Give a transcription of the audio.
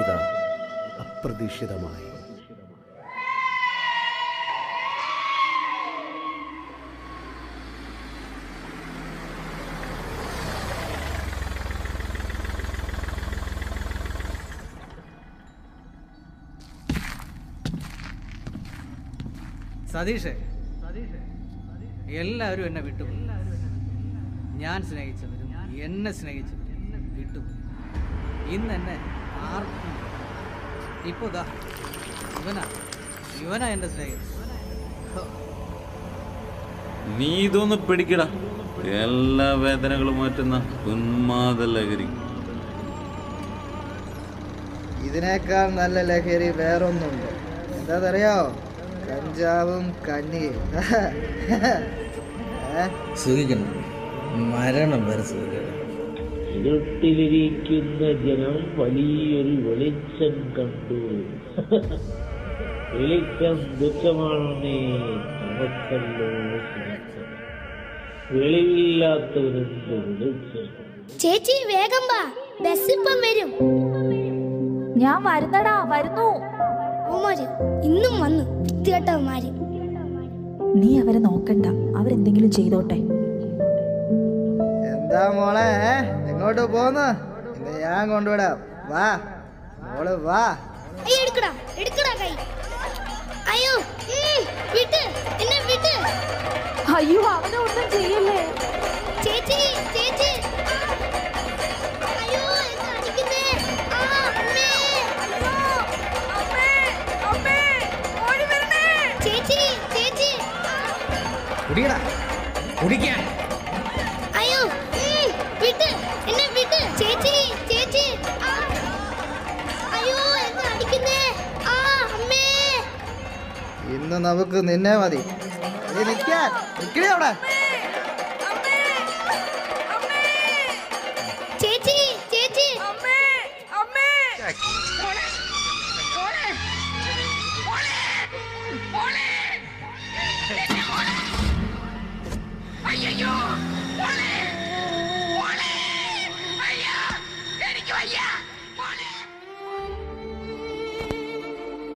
ഇതാ അപ്രതീക്ഷിതമായി. സതീഷേ, എല്ലാവരും എന്നെ വിട്ടുപോയി. ഞാൻ സ്നേഹിച്ചവരും എന്നെ സ്നേഹിച്ചവരും വിട്ടുപോയി. ഇന്ന് എന്നെ ആർക്കും ഇപ്പോൾ ദാ ഇവനാ എൻ്റെ സ്നേഹിതൻ. നീ ഇതൊന്ന് പിടിക്കടാ, എല്ലാ വേദനകളും മാറ്റുന്ന ഉന്മാദ ലഹരി. ഇതിനേക്കാൾ നല്ല ലഹരി വേറൊന്നുണ്ട്. എന്താണെന്നറിയാവോ? കഞ്ചാവും കണ്ണിയും. സൂചിക്കണം, മരണം വരെ സൂചിക്കണം. ഇരുട്ടിലിരിക്കുന്ന ജനം വലിയൊരു വെളിച്ചം കണ്ടു. വെളിച്ചം ദുഃഖമാണെന്നേ നമുക്കല്ലോ സുഖം. വെളിവില്ലാത്തവരുണ്ട് വെളിച്ചം. ചേച്ചി വേഗം വാ, ബസ് ഇപ്പം വരും. ഞാൻ വരുന്നടാ, വരുന്നു. ഇന്നും വന്നു വൃത്തികെട്ടവന്മാര്. നീ അവരെ നോക്കണ്ട, അവരെന്തെങ്കിലും ചെയ്തോട്ടെ. എന്താ മോളെ, എങ്ങോട്ട് പോന്ന്? ഇന്ന് ഞാൻ കൊണ്ടുവിടാം. വാ മോള് വാ. എടുക്കടാ കൈ. അയ്യോ വിട്ട്, എന്നെ വിട്ട്. അയ്യോ, അവനെ ഒന്നും ചെയ്യല്ലേ. ചേച്ചി ചേച്ചി, അയ്യോ എന്നെ അടിക്കുന്നേ. ചേച്ചി ചേച്ചി, കുടിക്കാൻ. അയ്യോ വിട്ട്, എന്നെ വിട്ട്. ചേച്ചി ചേച്ചി, അയ്യോ എന്നെ അടിക്കുന്നേ. അമ്മേ, ഇന്ന് നമുക്ക് നിന്നെ മതി. നിൽക്കാൻ നിൽക്കണേ അവിടെ. ചേച്ചി ചേച്ചി, അയ്യോ, എനിക്ക് വയ്യ.